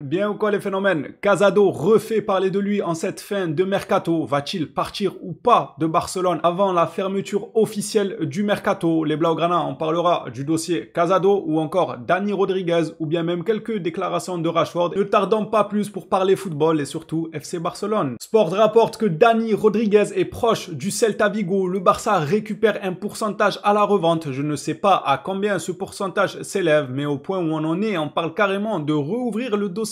Bien ou quoi les phénomènes? Casado refait parler de lui en cette fin de mercato. Va-t-il partir ou pas de Barcelone avant la fermeture officielle du mercato? Les Blaugrana, on parlera du dossier Casado ou encore Dani Rodriguez ou bien même quelques déclarations de Rashford. Ne tardons pas plus pour parler football et surtout FC Barcelone. Sport rapporte que Dani Rodriguez est proche du Celta Vigo. Le Barça récupère un pourcentage à la revente. Je ne sais pas à combien ce pourcentage s'élève, mais au point où on en est, on parle carrément de rouvrir le dossier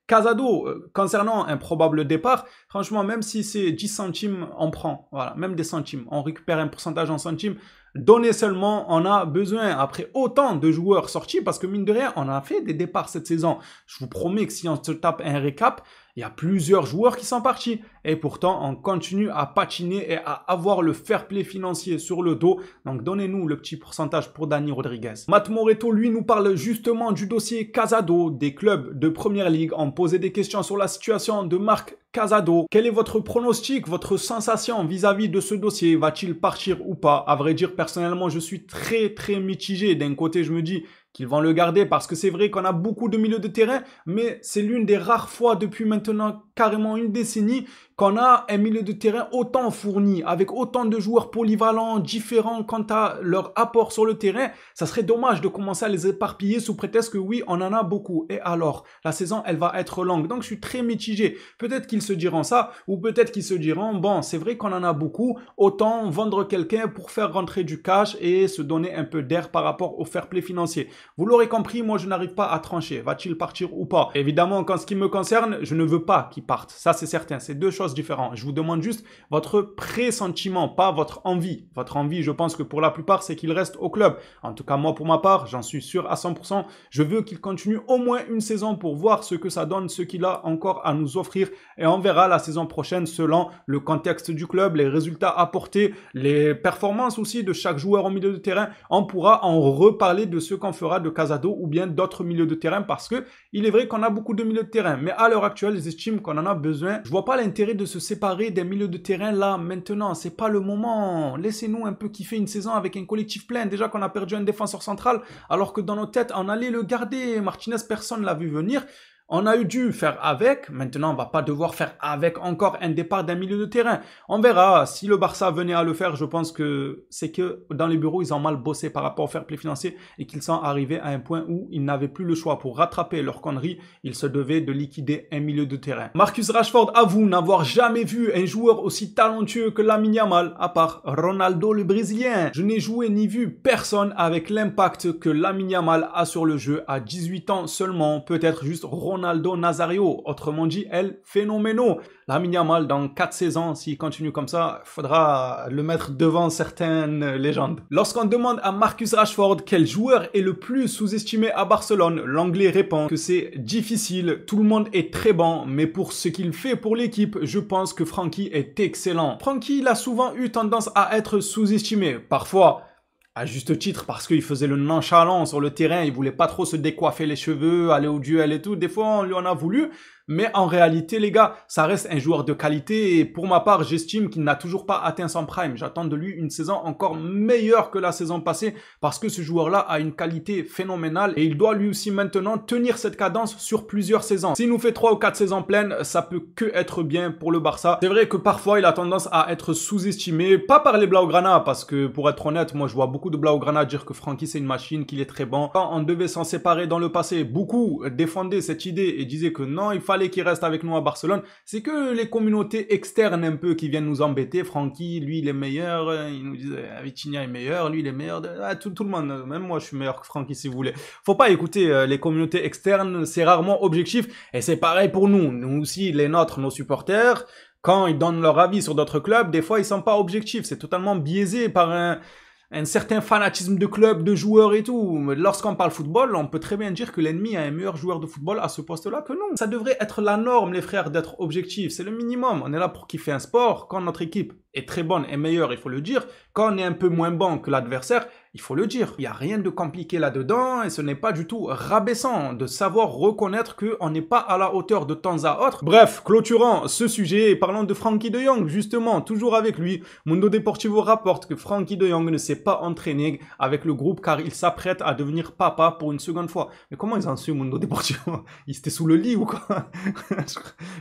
Casado concernant un probable départ. Franchement, même si c'est 10 centimes, on prend. Voilà, même des centimes. On récupère un pourcentage en centimes. Donnez seulement, on a besoin, après autant de joueurs sortis, parce que mine de rien, on a fait des départs cette saison. Je vous promets que si on se tape un récap, il y a plusieurs joueurs qui sont partis. Et pourtant, on continue à patiner et à avoir le fair play financier sur le dos. Donc, donnez-nous le petit pourcentage pour Dani Rodriguez. Matt Moreto, lui, nous parle justement du dossier Casado. Des clubs de Première Ligue ont posé des questions sur la situation de Marc Casado. Quel est votre pronostic, votre sensation vis-à-vis de ce dossier? Va-t-il partir ou pas? À vrai dire, personnellement, je suis très mitigé. D'un côté, je me dis qu'ils vont le garder parce que c'est vrai qu'on a beaucoup de milieux de terrain, mais c'est l'une des rares fois depuis maintenant carrément une décennie qu'on a un milieu de terrain autant fourni, avec autant de joueurs polyvalents, différents quant à leur apport sur le terrain. Ça serait dommage de commencer à les éparpiller sous prétexte que oui, on en a beaucoup. Et alors, la saison, elle va être longue. Donc, je suis très mitigé. Peut-être qu'ils se diront ça, ou peut-être qu'ils se diront, bon, c'est vrai qu'on en a beaucoup, autant vendre quelqu'un pour faire rentrer du cash et se donner un peu d'air par rapport au fair play financier. Vous l'aurez compris, moi, je n'arrive pas à trancher. Va-t-il partir ou pas? Évidemment, qu'en ce qui me concerne, je ne veux pas qu'il parte. Ça, c'est certain. C'est deux choses différentes. Je vous demande juste votre pressentiment, pas votre envie. Votre envie, je pense que pour la plupart, c'est qu'il reste au club. En tout cas, moi, pour ma part, j'en suis sûr à 100%. Je veux qu'il continue au moins une saison pour voir ce que ça donne, ce qu'il a encore à nous offrir. Et on verra la saison prochaine selon le contexte du club, les résultats apportés, les performances aussi de chaque joueur au milieu de terrain. On pourra en reparler de ce qu'on fera de Casado ou bien d'autres milieux de terrain parce que il est vrai qu'on a beaucoup de milieux de terrain. Mais à l'heure actuelle, j'estime qu'on en a besoin. Je vois pas l'intérêt de se séparer des milieux de terrain là maintenant. C'est pas le moment. Laissez-nous un peu kiffer une saison avec un collectif plein. Déjà qu'on a perdu un défenseur central alors que dans nos têtes, on allait le garder. Martinez, personne l'a vu venir. On a eu dû faire avec, maintenant on va pas devoir faire avec encore un départ d'un milieu de terrain. On verra, si le Barça venait à le faire, je pense que c'est que dans les bureaux ils ont mal bossé par rapport au fair play financier et qu'ils sont arrivés à un point où ils n'avaient plus le choix pour rattraper leur connerie, ils se devaient de liquider un milieu de terrain. Marcus Rashford avoue n'avoir jamais vu un joueur aussi talentueux que Lamine Yamal, à part Ronaldo le Brésilien. Je n'ai joué ni vu personne avec l'impact que Lamine Yamal a sur le jeu à 18 ans seulement, peut-être juste Ronaldo Nazario, autrement dit, El Phénoméno. Lamine Yamal, dans 4 saisons, s'il continue comme ça, il faudra le mettre devant certaines légendes. Lorsqu'on demande à Marcus Rashford quel joueur est le plus sous-estimé à Barcelone, l'Anglais répond que c'est difficile, tout le monde est très bon, mais pour ce qu'il fait pour l'équipe, je pense que Frenkie est excellent. Frenkie, il a souvent eu tendance à être sous-estimé, parfois à juste titre parce qu'il faisait le nonchalant sur le terrain, il voulait pas trop se décoiffer les cheveux, aller au duel et tout. Des fois, on lui en a voulu. Mais en réalité, les gars, ça reste un joueur de qualité et pour ma part, j'estime qu'il n'a toujours pas atteint son prime. J'attends de lui une saison encore meilleure que la saison passée parce que ce joueur-là a une qualité phénoménale et il doit lui aussi maintenant tenir cette cadence sur plusieurs saisons. S'il nous fait 3 ou 4 saisons pleines, ça peut que être bien pour le Barça. C'est vrai que parfois, il a tendance à être sous-estimé, pas par les Blaugrana parce que pour être honnête, moi je vois beaucoup de Blaugrana dire que Frenkie c'est une machine, qu'il est très bon. Quand on devait s'en séparer dans le passé, beaucoup défendaient cette idée et disaient que non, il fallait qu'il reste avec nous à Barcelone. C'est que les communautés externes un peu qui viennent nous embêter. Frenkie, lui, il est meilleur. Il nous disent Vitinha est meilleur, lui, il est meilleur. Tout le monde, même moi, je suis meilleur que Frenkie si vous voulez. Faut pas écouter les communautés externes, c'est rarement objectif. Et c'est pareil pour nous. Nous aussi, les nôtres, nos supporters, quand ils donnent leur avis sur d'autres clubs, des fois, ils sont pas objectifs. C'est totalement biaisé par un certain fanatisme de club, de joueurs et tout. Lorsqu'on parle football, on peut très bien dire que l'ennemi a un meilleur joueur de football à ce poste-là que nous. Ça devrait être la norme, les frères, d'être objectif. C'est le minimum. On est là pour kiffer un sport. Quand notre équipe est très bonne et meilleure, il faut le dire. Quand on est un peu moins bon que l'adversaire, il faut le dire. Il n'y a rien de compliqué là-dedans et ce n'est pas du tout rabaissant de savoir reconnaître qu'on n'est pas à la hauteur de temps à autre. Bref, clôturant ce sujet et parlant de Frenkie de Jong, justement, toujours avec lui, Mundo Deportivo rapporte que Frenkie de Jong ne s'est pas entraîné avec le groupe car il s'apprête à devenir papa pour une seconde fois. Mais comment ils ont su Mundo Deportivo? Il était sous le lit ou quoi? Il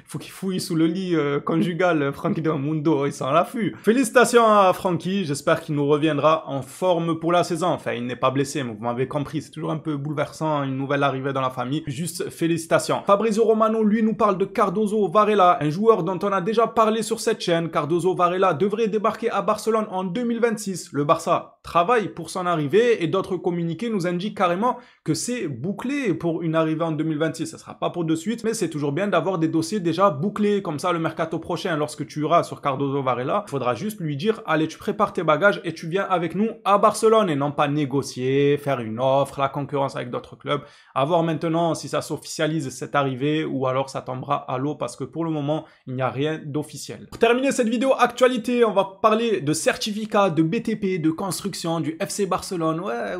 faut qu'il fouille sous le lit conjugal, Frenkie de Jong. Mundo, il s'en l'affût. Félicitations à Frenkie, j'espère qu'il nous reviendra en forme pour la saison. Enfin, il n'est pas blessé, mais vous m'avez compris, c'est toujours un peu bouleversant, une nouvelle arrivée dans la famille. Juste félicitations. Fabrizio Romano, lui, nous parle de Cardoso Varela, un joueur dont on a déjà parlé sur cette chaîne. Cardoso Varela devrait débarquer à Barcelone en 2026. Le Barça travaille pour son arrivée et d'autres communiqués nous indiquent carrément que c'est bouclé pour une arrivée en 2026. Ça sera pas pour de suite, mais c'est toujours bien d'avoir des dossiers déjà bouclés. Comme ça, le mercato prochain, lorsque tu iras sur Cardoso Varela, il faudra juste lui dire, allez, tu prépares tes bagages et tu viens avec nous à Barcelone et non pas négocier, faire une offre, la concurrence avec d'autres clubs. À voir maintenant si ça s'officialise cette arrivée ou alors ça tombera à l'eau parce que pour le moment, il n'y a rien d'officiel. Pour terminer cette vidéo actualité, on va parler de certificat de BTP, de construction du FC Barcelone. Ouais.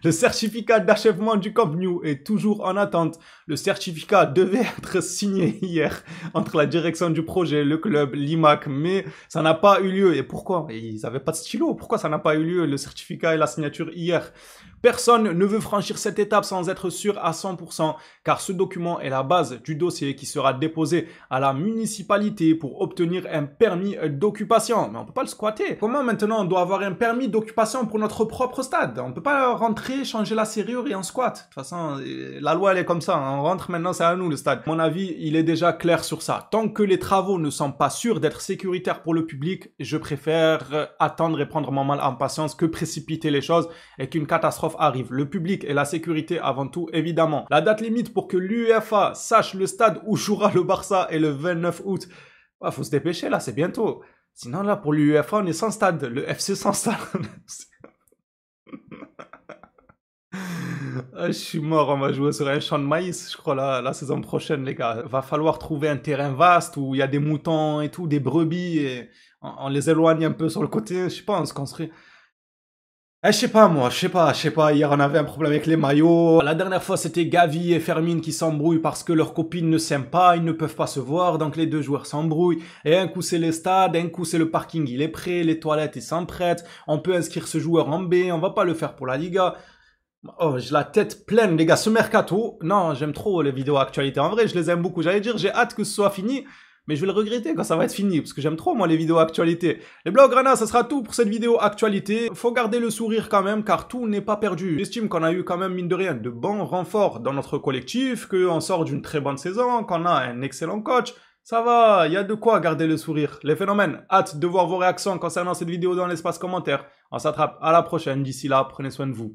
Le certificat d'achèvement du Camp Nou est toujours en attente. Le certificat devait être signé hier entre la direction du projet, le club, l'IMAC, mais ça n'a pas eu lieu. Et pourquoi? Ils n'avaient pas de stylo. Pourquoi ça n'a pas eu lieu, le certificat et la signature hier? Personne ne veut franchir cette étape sans être sûr à 100%, car ce document est la base du dossier qui sera déposé à la municipalité pour obtenir un permis d'occupation. Mais on peut pas le squatter. Comment maintenant on doit avoir un permis d'occupation pour notre propre stade? On peut pas rentrer, changer la serrure et on squatte. De toute façon, la loi elle est comme ça. On rentre maintenant, c'est à nous le stade. À mon avis, il est déjà clair sur ça. Tant que les travaux ne sont pas sûrs d'être sécuritaires pour le public, je préfère attendre et prendre mon mal en patience que précipiter les choses et qu'une catastrophe arrive. Le public et la sécurité avant tout, évidemment. La date limite pour que l'UEFA sache le stade où jouera le Barça est le 29 août. Ouais, faut se dépêcher là, c'est bientôt. Sinon là, pour l'UEFA, on est sans stade. Le FC sans stade. Je suis mort, on va jouer sur un champ de maïs, je crois, la saison prochaine, les gars. Va falloir trouver un terrain vaste où il y a des moutons et tout, des brebis, et on les éloigne un peu sur le côté. Je sais pas, on se construit. Je sais pas moi, je sais pas, hier on avait un problème avec les maillots. La dernière fois c'était Gavi et Fermin qui s'embrouillent parce que leurs copines ne s'aiment pas, ils ne peuvent pas se voir, donc les deux joueurs s'embrouillent. Et un coup c'est les stades, un coup c'est le parking, il est prêt, les toilettes ils s'en prêtent, on peut inscrire ce joueur en B, on va pas le faire pour la Liga. Oh, j'ai la tête pleine les gars, ce mercato, non j'aime trop les vidéos actualité, en vrai je les aime beaucoup, j'allais dire j'ai hâte que ce soit fini. Mais je vais le regretter quand ça va être fini, parce que j'aime trop moi les vidéos actualité. Les Blaugrana, ça sera tout pour cette vidéo actualité. Faut garder le sourire quand même, car tout n'est pas perdu. J'estime qu'on a eu quand même, mine de rien, de bons renforts dans notre collectif, qu'on sort d'une très bonne saison, qu'on a un excellent coach. Ça va, il y a de quoi garder le sourire. Les phénomènes, hâte de voir vos réactions concernant cette vidéo dans l'espace commentaire. On s'attrape à la prochaine, d'ici là, prenez soin de vous.